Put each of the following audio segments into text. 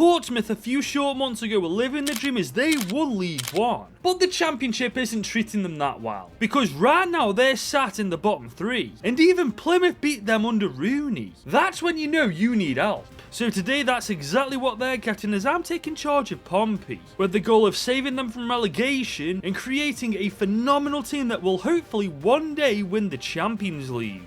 Portsmouth a few short months ago were living the dream as they won League One. But the Championship isn't treating them that well, because right now they're sat in the bottom three, and even Plymouth beat them under Rooney. That's when you know you need help. So today that's exactly what they're getting as I'm taking charge of Pompey, with the goal of saving them from relegation and creating a phenomenal team that will hopefully one day win the Champions League.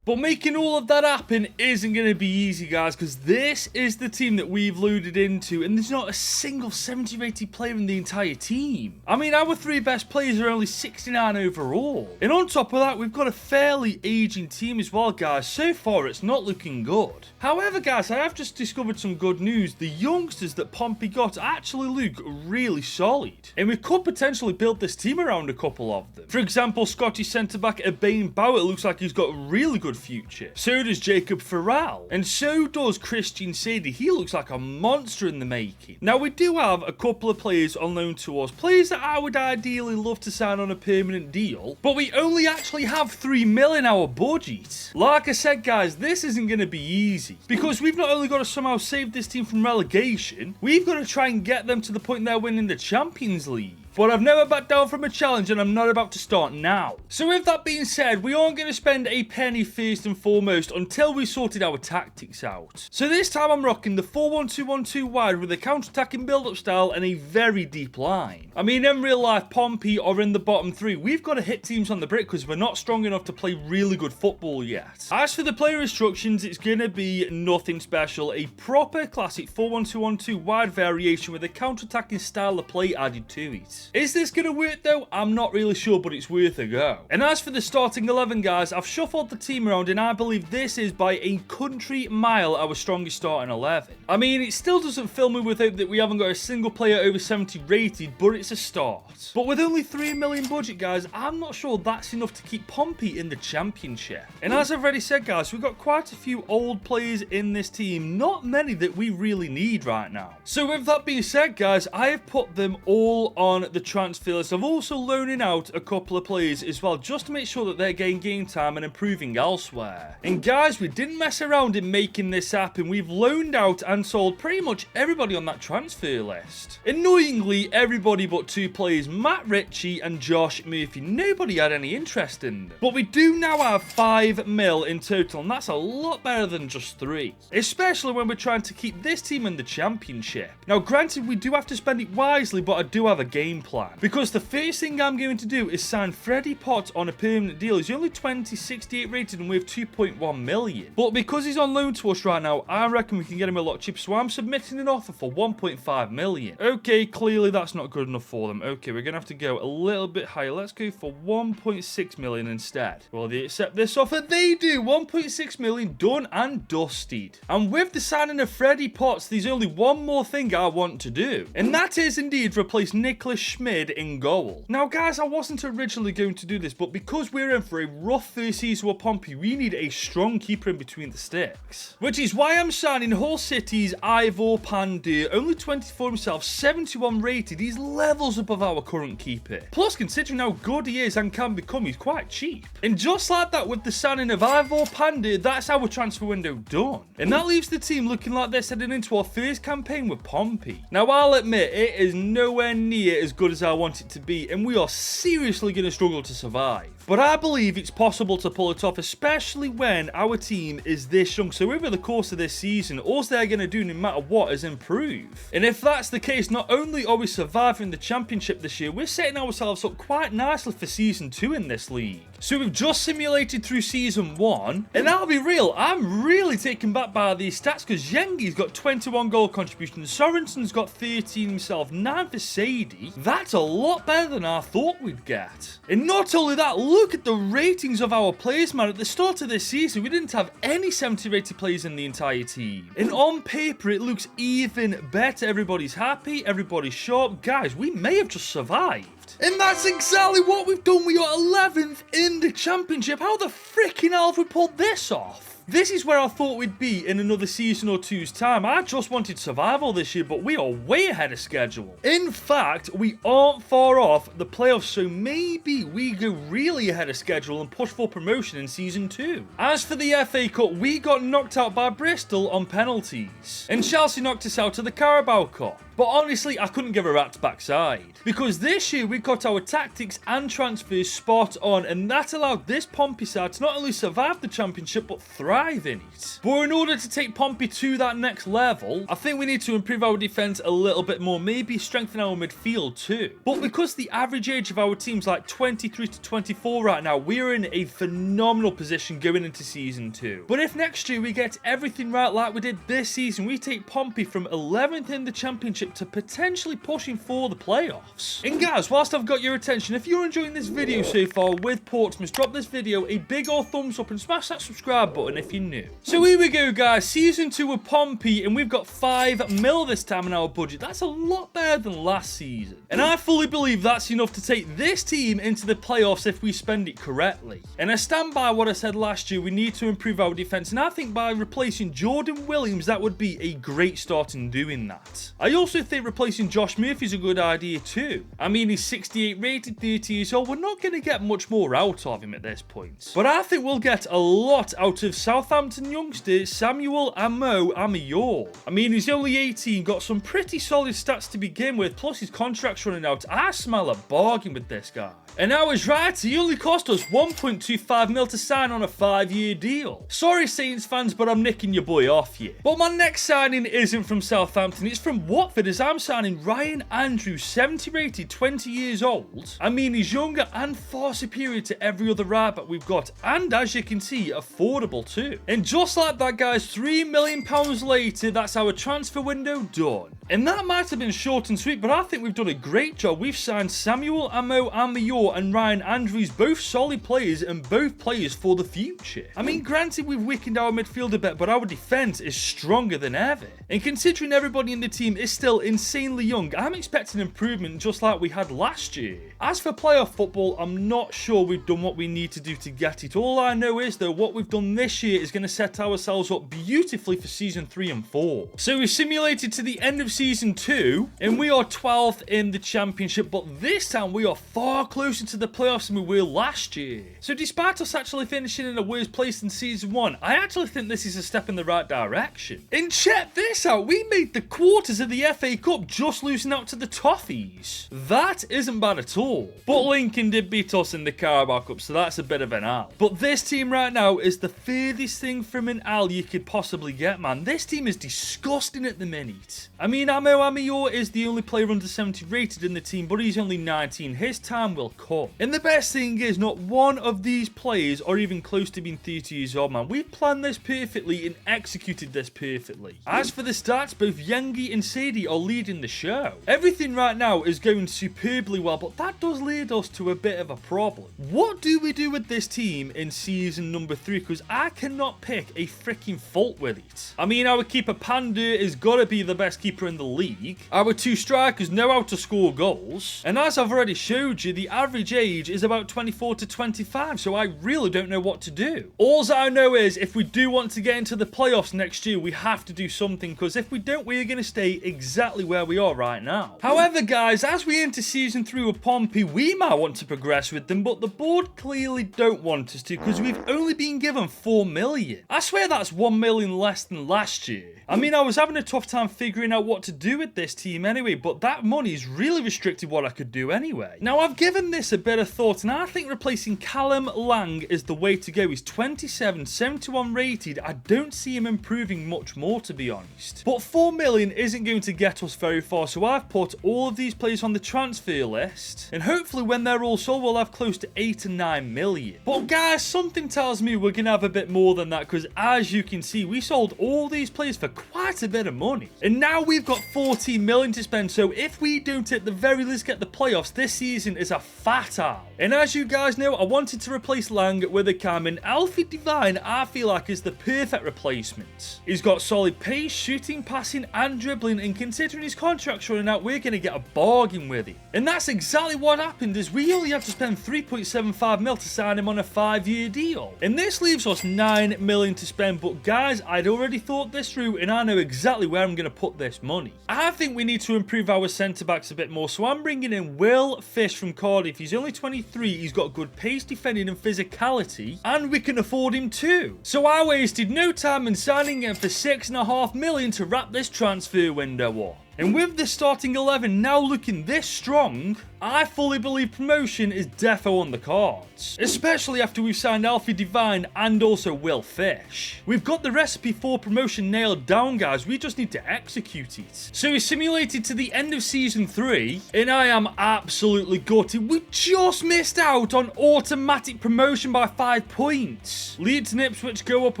But making all of that happen isn't going to be easy, guys, because this is the team that we've loaded into, and there's not a single 70 rated player in the entire team. I mean, our three best players are only 69 overall. And on top of that, we've got a fairly aging team as well, guys. So far, it's not looking good. However, guys, I have just discovered some good news. The youngsters that Pompey got actually look really solid, and we could potentially build this team around a couple of them. For example, Scottish centre-back Ebane Bauer looks like he's got a really good future. So does Jacob Farrell, and so does Christian Sadie. He looks like a monster in the making. Now, we do have a couple of players on loan to us, players that I would ideally love to sign on a permanent deal, but we only actually have 3 mil in our budget. Like I said, guys, this isn't going to be easy, because we've not only got to somehow save this team from relegation, we've got to try and get them to the point they're winning the Champions League. But I've never backed down from a challenge, and I'm not about to start now. So with that being said, we aren't going to spend a penny first and foremost until we sorted our tactics out. So this time I'm rocking the 4-1-2-1-2 wide with a counter-attacking build-up style and a very deep line. I mean, in real life, Pompey are in the bottom three. We've got to hit teams on the brick because we're not strong enough to play really good football yet. As for the player instructions, it's going to be nothing special. A proper classic 4-1-2-1-2 wide variation with a counter-attacking style of play added to it. Is this going to work though? I'm not really sure, but it's worth a go. And as for the starting 11, guys, I've shuffled the team around, and I believe this is by a country mile our strongest starting 11. I mean, it still doesn't fill me with hope that we haven't got a single player over 70 rated, but it's a start. But with only 3 million budget, guys, I'm not sure that's enough to keep Pompey in the Championship. And as I've already said, guys, we've got quite a few old players in this team, not many that we really need right now. So with that being said, guys, I have put them all on the transfer list. I'm also loaning out a couple of players as well, just to make sure that they're getting game time and improving elsewhere. And guys, we didn't mess around in making this happen. We've loaned out and sold pretty much everybody on that transfer list. Annoyingly, everybody but 2 players, Matt Ritchie and Josh Murphy. Nobody had any interest in them. But we do now have 5 mil in total, and that's a lot better than just 3. Especially when we're trying to keep this team in the Championship. Now, granted, we do have to spend it wisely, but I do have a game plan. Because the first thing I'm going to do is sign Freddie Potts on a permanent deal. He's only 2068 rated and worth 2.1 million. But because he's on loan to us right now, I reckon we can get him a lot cheaper. So I'm submitting an offer for 1.5 million. Okay, clearly that's not good enough for them. Okay, we're going to have to go a little bit higher. Let's go for 1.6 million instead. Will they accept this offer? They do. 1.6 million done and dusted. And with the signing of Freddie Potts, there's only one more thing I want to do. And that is indeed replace Nicholas Schmid in goal. Now, guys, I wasn't originally going to do this, but because we're in for a rough first season with Pompey, we need a strong keeper in between the sticks. Which is why I'm signing Hull City's Ivor Pandu, only 24 himself, 71 rated. He's levels above our current keeper. Plus, considering how good he is and can become, he's quite cheap. And just like that, with the signing of Ivor Pandu, that's our transfer window done. And that leaves the team looking like they're heading into our first campaign with Pompey. Now, I'll admit, it is nowhere near as good as I want it to be, and we are seriously going to struggle to survive. But I believe it's possible to pull it off, especially when our team is this young. So over the course of this season, all they're going to do no matter what is improve. And if that's the case, not only are we surviving the Championship this year, we're setting ourselves up quite nicely for Season 2 in this league. So we've just simulated through Season 1, and I'll be real, I'm really taken back by these stats, because Yengi's got 21 goal contributions, Sorensen's got 13 himself, 9 for Sadie. That's a lot better than I thought we'd get. And not only that, look at the ratings of our players, man. At the start of this season, we didn't have any 70 rated players in the entire team. And on paper, it looks even better. Everybody's happy, everybody's sharp. Guys, we may have just survived. left. And that's exactly what we've done. We got 11th in the championship. How the freaking hell have we pulled this off? This is where I thought we'd be in another season or two's time. I just wanted survival this year, but we are way ahead of schedule. In fact, we aren't far off the playoffs, so maybe we go really ahead of schedule and push for promotion in season 2. As for the FA Cup, we got knocked out by Bristol on penalties, and Chelsea knocked us out of the Carabao Cup. But honestly, I couldn't give a rat's backside, because this year we got our tactics and transfers spot on, and that allowed this Pompey side to not only survive the championship, but thrive in it. But in order to take Pompey to that next level, I think we need to improve our defence a little bit more, maybe strengthen our midfield too. But because the average age of our team's like 23 to 24 right now, we're in a phenomenal position going into season 2. But if next year we get everything right like we did this season, we take Pompey from 11th in the championship to potentially pushing for the playoffs. And guys, whilst I've got your attention, if you're enjoying this video so far with Portsmouth, drop this video a big old thumbs up and smash that subscribe button if you're new. So here we go guys, season 2 of Pompey, and we've got 5 mil this time in our budget. That's a lot better than last season. And I fully believe that's enough to take this team into the playoffs if we spend it correctly. And I stand by what I said last year, we need to improve our defence, and I think by replacing Jordan Williams, that would be a great start in doing that. I also think replacing Josh Murphy is a good idea too. I mean, he's 68 rated, 30 years old. We're not going to get much more out of him at this point. But I think we'll get a lot out of Southampton youngster Samuel Amior. I mean, he's only 18, got some pretty solid stats to begin with, plus his contract's running out. I smell a bargain with this guy. And I was right, he only cost us 1.25 mil to sign on a 5-year deal. Sorry Saints fans, but I'm nicking your boy off you. But my next signing isn't from Southampton, it's from Watford, as I'm signing Ryan Andrews, 70 rated, 20 years old. I mean, he's younger and far superior to every other right back we've got, and as you can see, affordable too. And just like that guys, £3 million later, that's our transfer window done. And that might have been short and sweet, but I think we've done a great job. We've signed Samuel Amior and Ryan Andrews, both solid players and both players for the future. I mean, granted we've weakened our midfield a bit, but our defence is stronger than ever. And considering everybody in the team is still insanely young, I'm expecting improvement just like we had last year. As for playoff football, I'm not sure we've done what we need to do to get it. All I know is though, what we've done this year is going to set ourselves up beautifully for season 3 and 4. So we've simulated to the end of season 2, and we are 12th in the championship, but this time we are far closer to the playoffs than we were last year. So despite us actually finishing in a worse place than season 1, I actually think this is a step in the right direction. And check this out, we made the quarters of the FA Cup just losing out to the Toffees. That isn't bad at all. But Lincoln did beat us in the Carabao Cup, so that's a bit of an L. But this team right now is the furthest thing from an L you could possibly get, man. This team is disgusting at the minute. I mean, Amior is the only player under 70 rated in the team, but he's only 19. His time will come. And the best thing is, not one of these players are even close to being 30 years old, man. We've planned this perfectly and executed this perfectly. As for the stats, both Yengi and Sadie are leading the show. Everything right now is going superbly well, but that does lead us to a bit of a problem. What do we do with this team in season number 3? Because I cannot pick a freaking fault with it. I mean, our keeper Panda is gotta be the best keeper in the league. Our 2 strikers know how to score goals. And as I've already showed you, the average age is about 24 to 25, so I really don't know what to do. All I know is, if we do want to get into the playoffs next year, we have to do something, because if we don't, we're going to stay exactly where we are right now. However, guys, as we enter season 3 with Pompey, we might want to progress with them, but the board clearly don't want us to, because we've only been given 4 million. I swear that's 1 million less than last year. I mean, I was having a tough time figuring out what to do with this team anyway, but that money's really restricted what I could do anyway. Now, I've given this a bit of thought, and I think replacing Callum Lang is the way to go. He's 27, 71 rated. I don't see him improving much more, to be honest. But 4 million isn't going to get us very far, so I've put all of these players on the transfer list, and hopefully when they're all sold, we'll have close to 8 and 9 million. But guys, something tells me we're going to have a bit more than that, because as you can see, we sold all these players for quite a bit of money. And now we've got 14 million to spend, so if we don't at the very least get the playoffs, this season is a fat L. And as you guys know, I wanted to replace Lang with a cam, and Alfie Devine I feel like is the perfect replacement. He's got solid pace, shooting, passing and dribbling, and considering his contract's running out, we're going to get a bargain with him. And that's exactly what happened is we only had to spend 3.75 mil to sign him on a 5-year deal. And this leaves us 9 million to spend, but guys, I'd already thought this through and I know exactly where I'm going to put this money. I think we need to improve our centre-backs a bit more, so I'm bringing in Will Fish from Cardiff. He's only 23, he's got good pace, defending and physicality, and we can afford him too. So I wasted no time in signing him for 6.5 million to wrap this transfer window up. And with the starting 11 now looking this strong, I fully believe promotion is defo on the cards. Especially after we've signed Alfie Devine and also Will Fish. We've got the recipe for promotion nailed down, guys. We just need to execute it. So we simulated to the end of Season 3, and I am absolutely gutted. We just missed out on automatic promotion by 5 points. Leeds and Ipswich go up,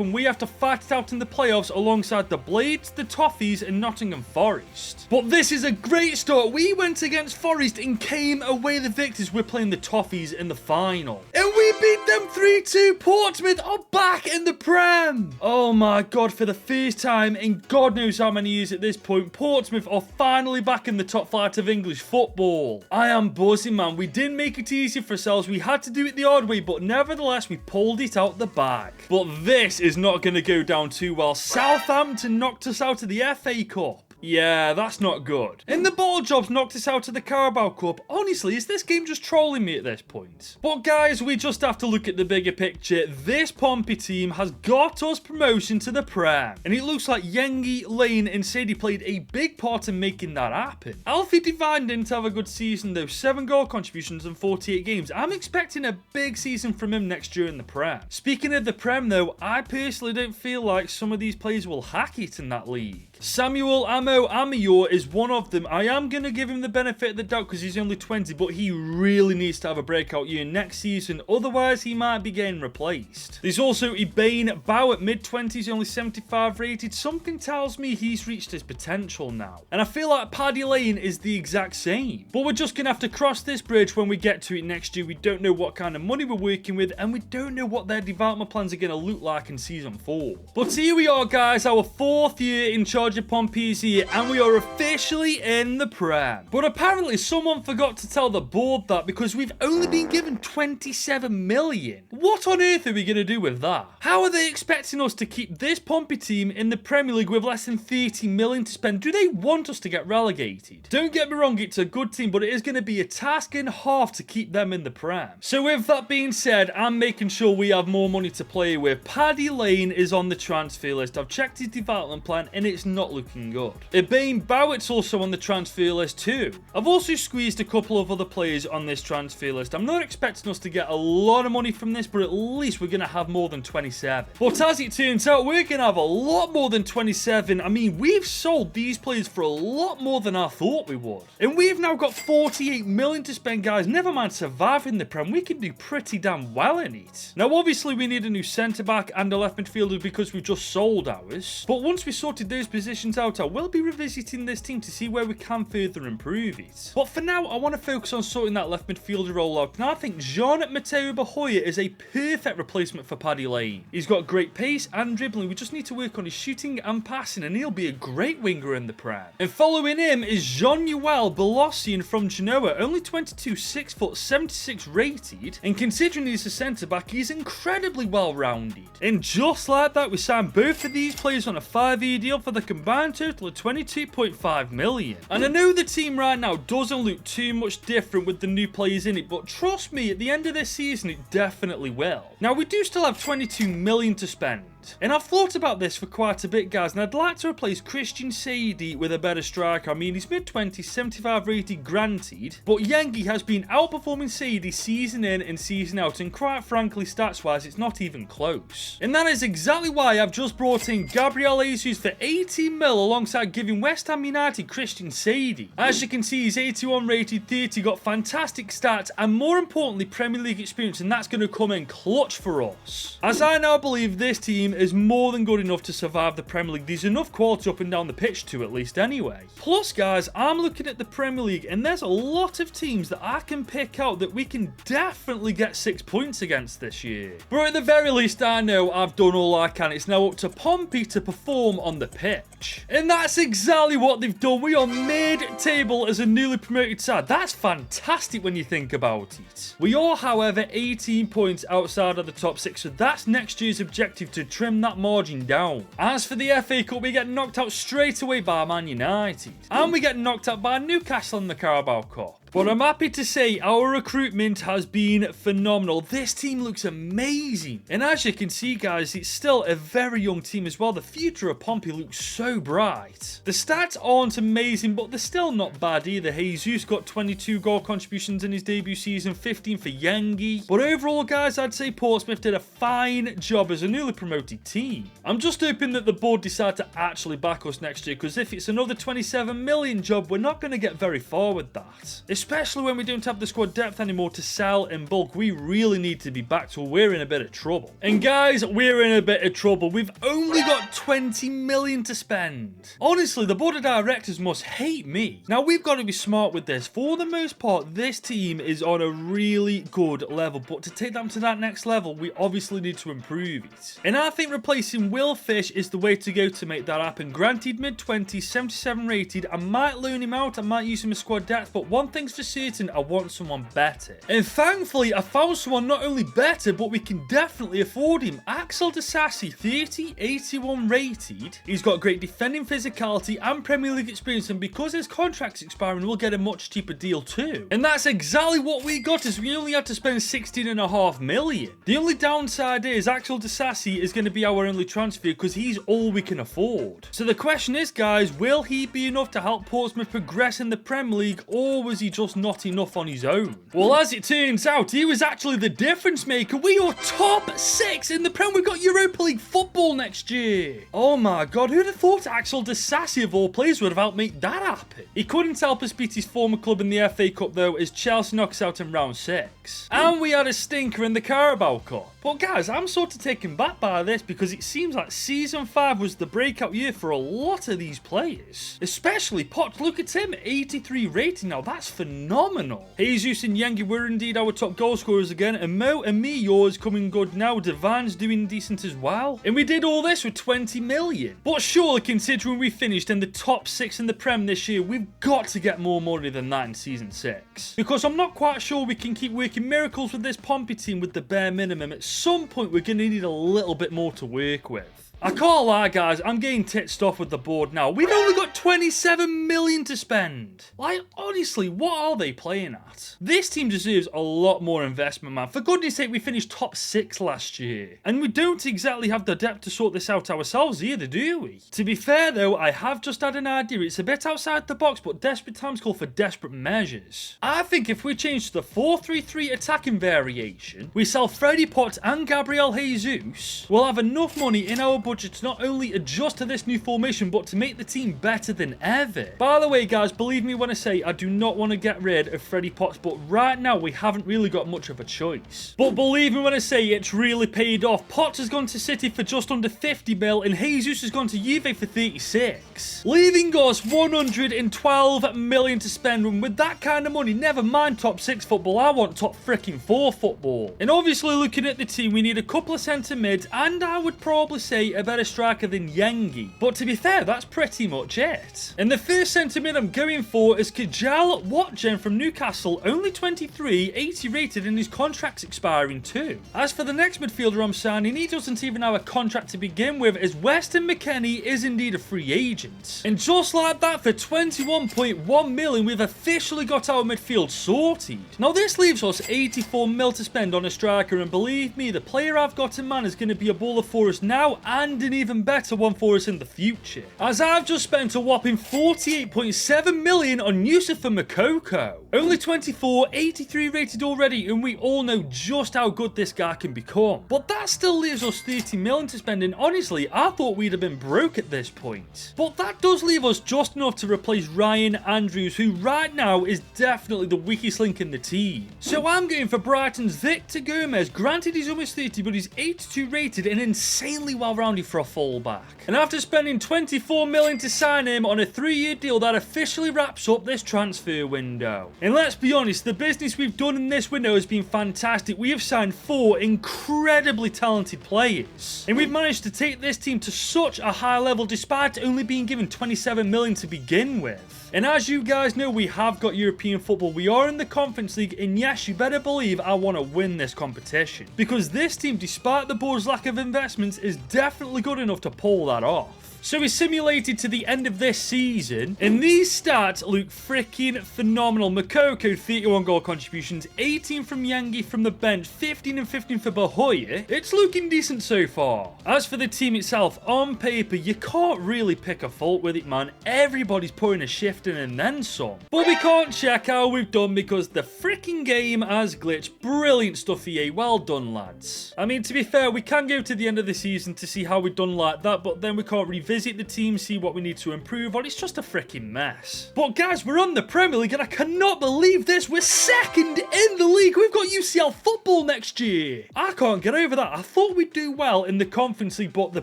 and we have to fight it out in the playoffs alongside the Blades, the Toffees, and Nottingham Forest. But this is a great start. We went against Forest and came away the victors. We're playing the Toffees in the final. And we beat them 3-2. Portsmouth are back in the Prem. Oh my God, for the first time in God knows how many years at this point, Portsmouth are finally back in the top flight of English football. I am buzzing, man. We didn't make it easy for ourselves. We had to do it the hard way, but nevertheless, we pulled it out the bag. But this is not going to go down too well. Southampton knocked us out of the FA Cup. Yeah, that's not good. And the ball jobs knocked us out of the Carabao Cup. Honestly, is this game just trolling me at this point? But guys, we just have to look at the bigger picture. This Pompey team has got us promotion to the Prem. And it looks like Yengi, Lane and Sadie played a big part in making that happen. Alfie Devine didn't have a good season though. 7 goal contributions in 48 games. I'm expecting a big season from him next year in the Prem. Speaking of the Prem though, I personally don't feel like some of these players will hack it in that league. Samuel Amior is one of them. I am going to give him the benefit of the doubt because he's only 20, but he really needs to have a breakout year next season. Otherwise, he might be getting replaced. There's also Ebane Bowett, mid-20s, only 75 rated. Something tells me he's reached his potential now. And I feel like Paddy Lane is the exact same. But we're just going to have to cross this bridge when we get to it next year. We don't know what kind of money we're working with, and we don't know what their development plans are going to look like in Season 4. But here we are, guys, our 4th year in charge of Pompey's here, and we are officially in the Prem. But apparently someone forgot to tell the board that because we've only been given 27 million. What on earth are we going to do with that? How are they expecting us to keep this Pompey team in the Premier League with less than 30 million to spend? Do they want us to get relegated? Don't get me wrong, it's a good team, but it is going to be a task and a half to keep them in the Prem. So with that being said, I'm making sure we have more money to play with. Paddy Lane is on the transfer list. I've checked his development plan and it's not looking good. Ebane Bowett's also on the transfer list too. I've also squeezed a couple of other players on this transfer list. I'm not expecting us to get a lot of money from this, but at least we're going to have more than 27. But as it turns out, we're going to have a lot more than 27. I mean, we've sold these players for a lot more than I thought we would. And we've now got 48 million to spend, guys. Never mind surviving the Prem, we can do pretty damn well in it. Now, obviously, we need a new centre-back and a left midfielder because we've just sold ours. But once we sorted those positions out, I will be revisiting this team to see where we can further improve it. But for now, I want to focus on sorting that left midfielder role out. And I think Jean-Matteo Bahoya is a perfect replacement for Paddy Lane. He's got great pace and dribbling. We just need to work on his shooting and passing, and he'll be a great winger in the Prem. And following him is Jean-Noel Bolossian from Genoa, only 22, 6 foot, 76 rated. And considering he's a centre-back, he's incredibly well-rounded. And just like that, we signed both of these players on a 5-year deal for the combined total of 22.5 million. And I know the team right now doesn't look too much different with the new players in it, but trust me, at the end of this season, it definitely will. Now, we do still have 22 million to spend. And I've thought about this for quite a bit, guys, and I'd like to replace Christian Saidi with a better striker. I mean, he's mid-20s, 75 rated, granted, but Yengi has been outperforming Saidi season in and season out, and quite frankly, stats-wise, it's not even close. And that is exactly why I've just brought in Gabriel Jesus for 18 mil alongside giving West Ham United Christian Saidi. As you can see, he's 81 rated, 30, got fantastic stats, and more importantly, Premier League experience, and that's going to come in clutch for us. As I now believe this team is more than good enough to survive the Premier League. There's enough quality up and down the pitch to, at least anyway. Plus, guys, I'm looking at the Premier League and there's a lot of teams that I can pick out that we can definitely get 6 points against this year. But at the very least, I know I've done all I can. It's now up to Pompey to perform on the pitch. And that's exactly what they've done. We are mid-table as a newly promoted side. That's fantastic when you think about it. We are, however, 18 points outside of the top 6, so that's next year's objective, to trim that margin down. As for the FA Cup, we get knocked out straight away by Man United. And we get knocked out by Newcastle in the Carabao Cup. But I'm happy to say our recruitment has been phenomenal. This team looks amazing. And as you can see, guys, it's still a very young team as well. The future of Pompey looks so bright. The stats aren't amazing, but they're still not bad either. Jesus got 22 goal contributions in his debut season, 15 for Yengi. But overall, guys, I'd say Portsmouth did a fine job as a newly promoted team. I'm just hoping that the board decide to actually back us next year, because if it's another 27 million job, we're not going to get very far with that. Especially when we don't have the squad depth anymore to sell in bulk. We really need to be back, or we're in a bit of trouble. And guys, we're in a bit of trouble. We've only got 20 million to spend. Honestly, the board of directors must hate me. Now, we've got to be smart with this. For the most part, this team is on a really good level, but to take them to that next level, we obviously need to improve it. And I think replacing Will Fish is the way to go to make that happen. Granted, mid-20s, 77 rated. I might loan him out, I might use him as squad depth, but one thing's for certain, I want someone better. And thankfully, I found someone not only better, but we can definitely afford him. Axel Disasi, 30, 81 rated. He's got great defending physicality and Premier League experience, and because his contract's expiring, we'll get a much cheaper deal too. And that's exactly what we got, as we only had to spend 16.5 million. The only downside is Axel Disasi is going to be our only transfer because he's all we can afford. So the question is, guys, will he be enough to help Portsmouth progress in the Premier League, or was he just not enough on his own? Well, as it turns out, he was actually the difference maker. We are top 6 in the Premier. We've got Europa League football next year. Oh my god, who'd have thought Axel Disasi of all players would have helped make that happen? He couldn't help us beat his former club in the FA Cup though, as Chelsea knocks out in round 6. And we had a stinker in the Carabao Cup. But guys, I'm sort of taken back by this, because it seems like Season 5 was the breakout year for a lot of these players. Especially Potts, look at him, 83 rating now, that's phenomenal. Jesus and Yengi were indeed our top goal scorers again, and Mo and me, yours coming good now, Divan's doing decent as well. And we did all this with 20 million. But surely, considering we finished in the top 6 in the Prem this year, we've got to get more money than that in Season 6. Because I'm not quite sure we can keep working miracles with this Pompey team with the bare minimum. At some point, we're going to need a little bit more to work with. I can't lie, guys, I'm getting titsed off with the board now. We've only got 27 million to spend. Like, honestly, what are they playing at? This team deserves a lot more investment, man. For goodness sake, we finished top 6 last year. And we don't exactly have the depth to sort this out ourselves either, do we? To be fair, though, I have just had an idea. It's a bit outside the box, but desperate times call for desperate measures. I think if we change to the 4-3-3 attacking variation, we sell Freddie Potts and Gabriel Jesus, we'll have enough money in our budget to not only adjust to this new formation, but to make the team better than ever. By the way, guys, believe me when I say I do not want to get rid of Freddie Potts, but right now we haven't really got much of a choice. But believe me when I say it's really paid off. Potts has gone to City for just under 50 mil, and Jesus has gone to Juve for 36, leaving us 112 million to spend. And with that kind of money, never mind top 6 football, I want top freaking 4 football. And obviously, looking at the team, we need a couple of centre mids, and I would probably say a better striker than Yengi. But to be fair, that's pretty much it. And the first centre mid I'm going for is Kajal Watjen from Newcastle, only 23, 80 rated, and his contract's expiring too. As for the next midfielder I'm signing, he doesn't even have a contract to begin with, as Weston McKennie is indeed a free agent. And just like that, for 21.1 million, we've officially got our midfield sorted. Now this leaves us 84 mil to spend on a striker, and believe me, the player I've got in mind is going to be a baller for us now and and an even better one for us in the future, as I've just spent a whopping 48.7 million on Yusufa Moukoko. Only 24, 83 rated already, and we all know just how good this guy can become. But that still leaves us 30 million to spend, and honestly, I thought we'd have been broke at this point. But that does leave us just enough to replace Ryan Andrews, who right now is definitely the weakest link in the team. So I'm going for Brighton's Victor Gomez. Granted, he's almost 30, but he's 82 rated and insanely well-rounded for a fullback. And after spending 24 million to sign him on a 3-year deal, that officially wraps up this transfer window. And let's be honest, the business we've done in this window has been fantastic. We have signed 4 incredibly talented players, and we've managed to take this team to such a high level despite only being given 27 million to begin with. And as you guys know, we have got European football. We are in the Conference League, and yes, you better believe I want to win this competition, because this team, despite the board's lack of investments, is definitely good enough to pull that off. So we simulated to the end of this season, and these stats look freaking phenomenal. Moukoko, 31 goal contributions, 18 from Yangi from the bench, 15 and 15 for Bahoye. It's looking decent so far. As for the team itself, on paper, you can't really pick a fault with it, man. Everybody's putting a shift in and then some. But we can't check how we've done because the freaking game has glitched. Brilliant stuff, EA. Well done, lads. I mean, to be fair, we can go to the end of the season to see how we've done like that, but then we can't revisit the team, see what we need to improve on. It's just a freaking mess. But guys, we're on the Premier League, and I cannot believe this. We're second in the league. We've got UCL football next year. I can't get over that. I thought we'd do well in the Conference League, but the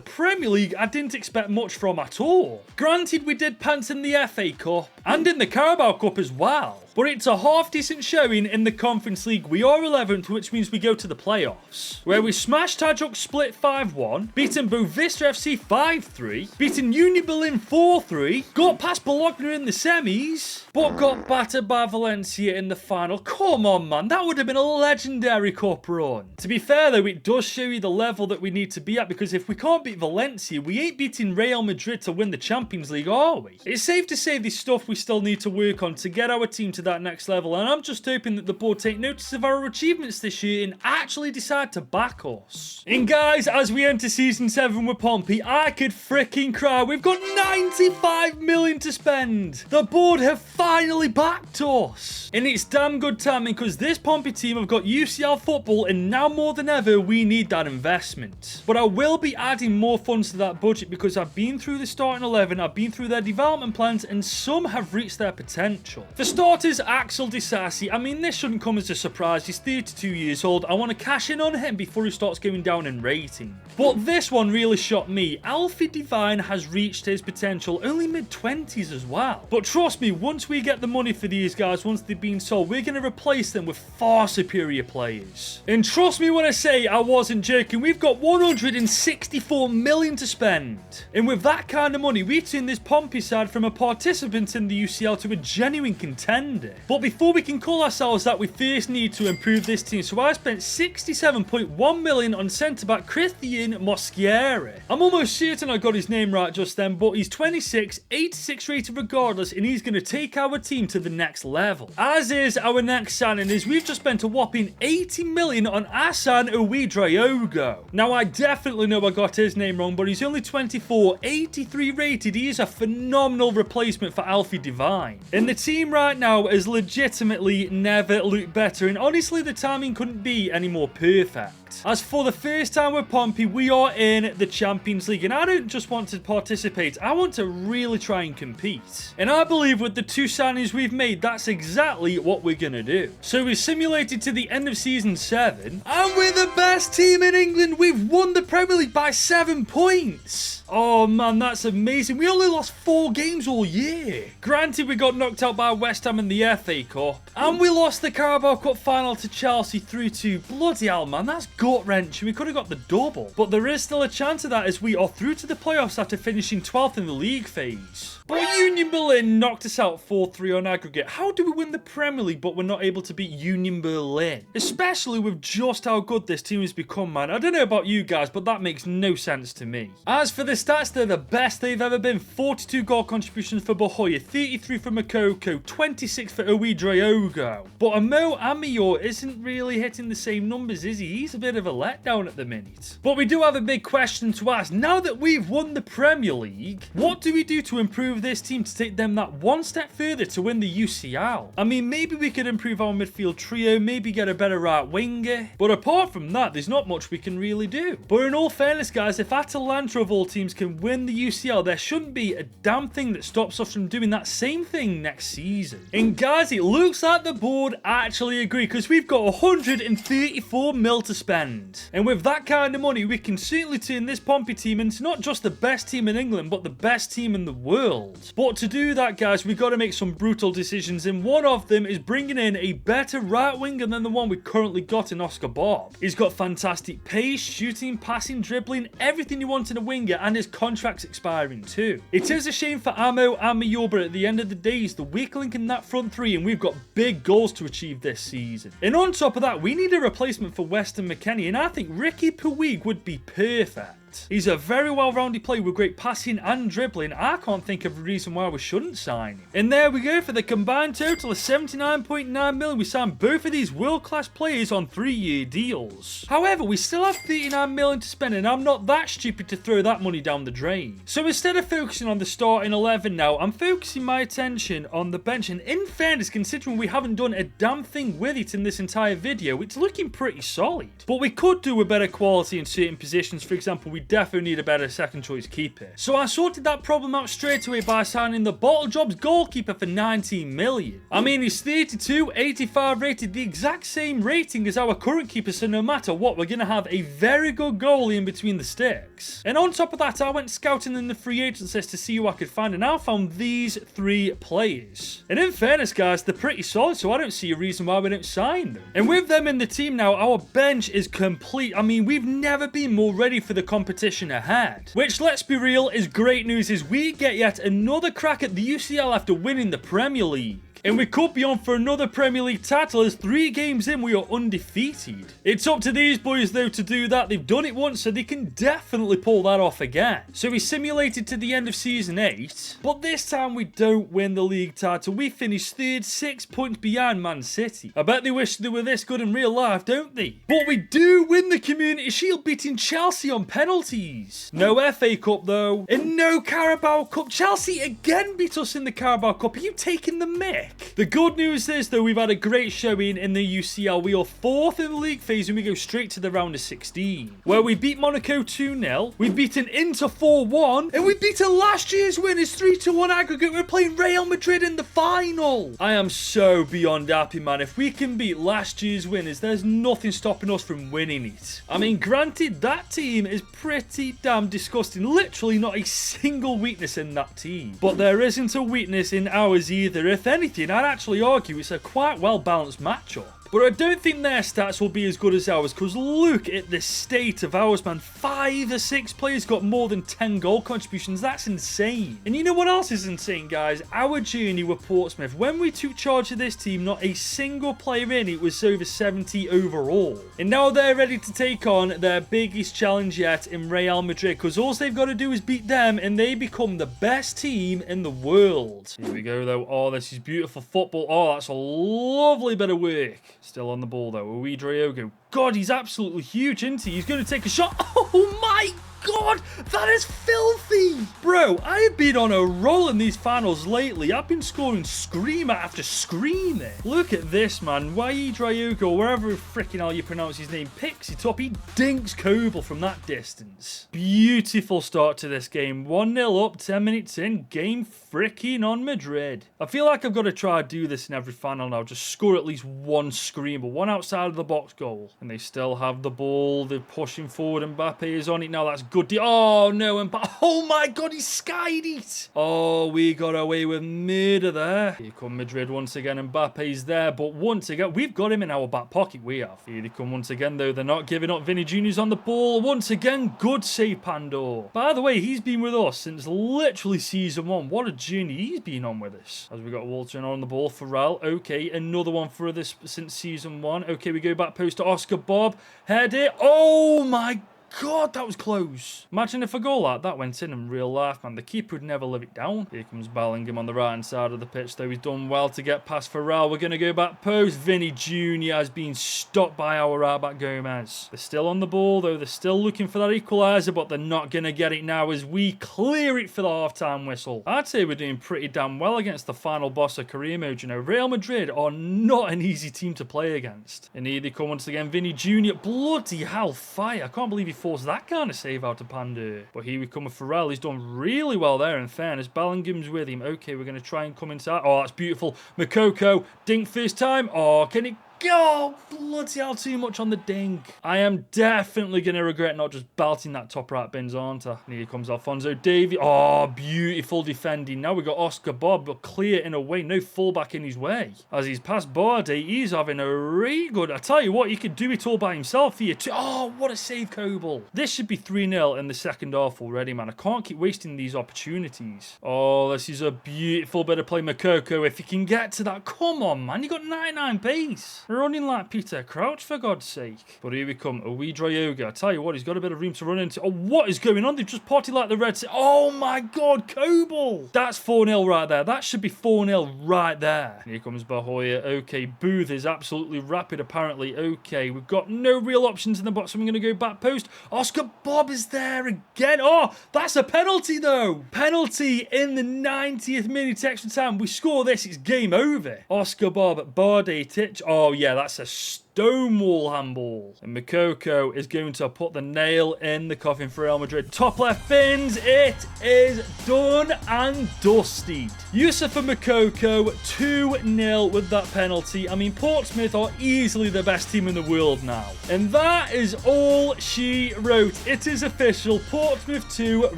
Premier League, I didn't expect much from at all. Granted, we did pants in the FA Cup and in the Carabao Cup as well, but it's a half-decent showing in the Conference League. We are 11th, which means we go to the playoffs, where we smashed Tajuk Split 5-1, beaten Bovista FC 5-3, beaten Union Berlin 4-3, got past Bologna in the semis, but got battered by Valencia in the final. Come on, man, that would have been a legendary cup run. To be fair, though, it does show you the level that we need to be at, because if we can't beat Valencia, we ain't beating Real Madrid to win the Champions League, are we? It's safe to say there's stuff we still need to work on to get our team to that next level, and I'm just hoping that the board take notice of our achievements this year and actually decide to back us. And guys, as we enter season 7 with Pompey, I could freaking cry. We've got 95 million to spend. The board have finally backed us, and it's damn good timing, because this Pompey team have got UCL football, and now more than ever we need that investment. But I will be adding more funds to that budget, because I've been through the starting 11, I've been through their development plans, and some have reached their potential. For starters, Axel Disasi, I mean, this shouldn't come as a surprise. He's 32 years old. I want to cash in on him before he starts going down in rating. But this one really shocked me. Alfie Divine has reached his potential, only mid-20s as well. But trust me, once we get the money for these guys, once they've been sold, we're going to replace them with far superior players. And trust me when I say I wasn't joking, we've got 164 million to spend. And with that kind of money, we've turned this Pompey side from a participant in the UCL to a genuine contender. But before we can call ourselves that, we first need to improve this team. So I spent 67.1 million on centre-back Christian Mosquera. I'm almost certain I got his name right just then, but he's 26, 86 rated regardless, and he's going to take our team to the next level. As is our next signing, is we've just spent a whopping 80 million on Asan Ouedraogo. Now, I definitely know I got his name wrong, but he's only 24, 83 rated. He is a phenomenal replacement for Alfie Divine. And the team right now has legitimately never looked better, and honestly, the timing couldn't be any more perfect. As for the first time with Pompey, we are in the Champions League, and I don't just want to participate, I want to really try and compete. And I believe with the 2 signings we've made, that's exactly what we're going to do. So we simulated to the end of season 7, and we're the best team in England. We've won the Premier League by 7 points. Oh man, that's amazing. We only lost 4 games all year. Granted, we got knocked out by West Ham in the FA Cup, and we lost the Carabao Cup final to Chelsea 3-2. Bloody hell, man, that's gut-wrenching. We could have got the double. But there is still a chance of that, as we are through to the playoffs after finishing 12th in the league phase. But Union Berlin knocked us out 4 4-3 on aggregate. How do we win the Premier League but we're not able to beat Union Berlin? Especially with just how good this team has become, man. I don't know about you guys, but that makes no sense to me. As for the stats, they're the best they've ever been. 42 goal contributions for Bahoya, 33 for Makoko, 26 for Ouedraogo. But Amo Amior isn't really hitting the same numbers, is he? He's a bit of a letdown at the minute. But we do have a big question to ask. Now that we've won the Premier League, what do we do to improve this team to take them that one step further to win the UCL? I mean, maybe we could improve our midfield trio, maybe get a better right winger. But apart from that, there's not much we can really do. But in all fairness, guys, if Atalanta of all teams can win the UCL, there shouldn't be a damn thing that stops us from doing that same thing next season. And guys, it looks like the board actually agree, because we've got 134 mil to spend. And with that kind of money, we can certainly turn this Pompey team into not just the best team in England, but the best team in the world. But to do that, guys, we've got to make some brutal decisions, and one of them is bringing in a better right winger than the one we currently got in Oscar Bob. He's got fantastic pace, shooting, passing, dribbling, everything you want in a winger, and his contract's expiring too. It is a shame for Amo and Mayor, but at the end of the day, he's the weak link in that front three, and we've got big goals to achieve this season. And on top of that, we need a replacement for Weston McKennie, and I think Ricky Puig would be perfect. He's a very well-rounded player with great passing and dribbling. I can't think of a reason why we shouldn't sign him. And there we go, for the combined total of 79.9 million, we signed both of these world-class players on 3-year deals. However, we still have 39 million to spend, and I'm not that stupid to throw that money down the drain. So instead of focusing on the starting 11 now, I'm focusing my attention on the bench. And in fairness, considering we haven't done a damn thing with it in this entire video, it's looking pretty solid. But we could do a better quality in certain positions. For example, we definitely need a better second choice keeper. So I sorted that problem out straight away by signing the Bottle Jobs goalkeeper for 19 million. I mean, he's 32, 85 rated, the exact same rating as our current keeper, so no matter what, we're going to have a very good goalie in between the sticks. And on top of that, I went scouting in the free agents list to see who I could find, and I found these 3 players. And in fairness, guys, they're pretty solid, so I don't see a reason why we don't sign them. And with them in the team now, our bench is complete. I mean, we've never been more ready for the competition ahead. Which, let's be real, is great news, as we get yet another crack at the UCL after winning the Premier League. And we could be on for another Premier League title, as 3 games in we are undefeated. It's up to these boys though to do that. They've done it once, so they can definitely pull that off again. So we simulated to the end of season 8, but this time we don't win the league title. We finished 3rd, 6 points behind Man City. I bet they wish they were this good in real life, don't they? But we do win the Community Shield, beating Chelsea on penalties. No FA Cup though, and no Carabao Cup. Chelsea again beat us in the Carabao Cup. Are you taking the mick? The good news is, though, we've had a great showing in the UCL. We are 4th in the league phase, and we go straight to the round of 16, where we beat Monaco 2-0, we've beaten Inter 4-1, and we beaten last year's winners 3-1 aggregate. We're playing Real Madrid in the final. I am so beyond happy, man. If we can beat last year's winners, there's nothing stopping us from winning it. I mean, granted, that team is pretty damn disgusting. Literally not a single weakness in that team. But there isn't a weakness in ours either. If anything, I'd actually argue it's a quite well-balanced matchup. But I don't think their stats will be as good as ours, because look at the state of ours, man. 5 or 6 players got more than 10 goal contributions. That's insane. And you know what else is insane, guys? Our journey with Portsmouth. When we took charge of this team, not a single player in it was over 70 overall. And now they're ready to take on their biggest challenge yet in Real Madrid, because all they've got to do is beat them, and they become the best team in the world. Here we go, though. Oh, this is beautiful football. Oh, that's a lovely bit of work. Still on the ball, though. Ouedraogo. God, he's absolutely huge, isn't he? He's going to take a shot. Oh, my God. That is filthy. Bro, I have been on a roll in these finals lately. I've been scoring screamer after screamer. Look at this, man. Ouedraogo, wherever freaking hell you pronounce his name, picks it up. He dinks Koval from that distance. Beautiful start to this game. 1-0 up, 10 minutes in. Game freaking on Madrid. I feel like I've got to try to do this in every final now. Just score at least 1 screamer, 1 outside of the box goal. And they still have the ball. They're pushing forward. Mbappe is on it now. That's good. Oh, no. And oh, my God, he skied it. Oh, we got away with murder there. Here come Madrid once again. Mbappe's there. But once again, we've got him in our back pocket. We have. Here they come once again, though. They're not giving up. Vinny Jr.'s on the ball. Once again, good save, Pandor. By the way, he's been with us since literally season 1. What a journey he's been on with us. As we got Walter on the ball for Ral. Okay, another one for this since season 1. Okay, we go back post to Oscar Bob. Head it. Oh, my God, that was close. Imagine if a goal like that went in real life, man. The keeper would never live it down. Here comes Bellingham on the right-hand side of the pitch, though. He's done well to get past Farrell. We're going to go back post. Vinny Jr. has been stopped by our right-back Gomez. They're still on the ball, though. They're still looking for that equaliser, but they're not going to get it now as we clear it for the half-time whistle. I'd say we're doing pretty damn well against the final boss of career mode. You know, Real Madrid are not an easy team to play against. And here they come once again. Vinny Jr. Bloody hell, fire. I can't believe he forced that kind of save out of Pandu. But here we come with Farrell. He's done really well there, in fairness. Bellingham's with him. Okay, we're going to try and come inside. Oh, that's beautiful. Makoko, dink first time. Oh, can it go? Bloody hell, too much on the dink. I am definitely going to regret not just belting that top right bins, aren't I? And here comes Alphonso Davies. Oh, beautiful defending. Now we've got Oscar Bob, but clear in a way. No fullback in his way. As he's past Bardi, he's having a really good... I tell you what, he could do it all by himself here too. Oh, what a save, Coble. This should be 3-0 in the second half already, man. I can't keep wasting these opportunities. Oh, this is a beautiful bit of play, Makoko. If you can get to that, come on, man. You got 99 pace. Running like Peter Crouch, for God's sake. But here we come. A wee Dryoga. I tell you what, he's got a bit of room to run into. Oh, what is going on? They've just potted like the Reds. Oh, my God, Coble. That's 4-0 right there. That should be 4-0 right there. Here comes Bahoya. Okay, Booth is absolutely rapid, apparently. Okay, we've got no real options in the box, so I'm going to go back post. Oscar Bob is there again. Oh, that's a penalty, though. Penalty in the 90th minute extra time. We score this, it's game over. Oscar Bob, Bardi, Titch. Oh, yeah, that's a stonewall handball. And Makoko is going to put the nail in the coffin for Real Madrid. Top left bins. It is done and dusted. Yusuf and Makoko 2-0 with that penalty. I mean, Portsmouth are easily the best team in the world now. And that is all she wrote. It is official. Portsmouth 2,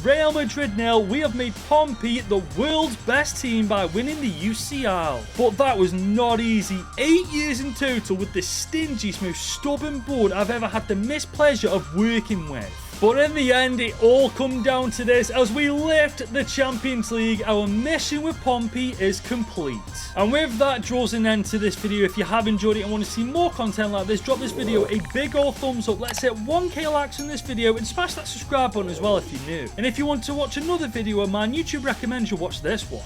Real Madrid 0. We have made Pompey the world's best team by winning the UCL. But that was not easy. 8 years in total with the stingiest, most stubborn board I've ever had the mispleasure of working with. But in the end, it all come down to this. As we lift the Champions League, our mission with Pompey is complete. And with that, draws an end to this video. If you have enjoyed it and want to see more content like this, drop this video a big old thumbs up. Let's hit 1k likes on this video and smash that subscribe button as well if you're new. And if you want to watch another video of mine, YouTube recommends you watch this one.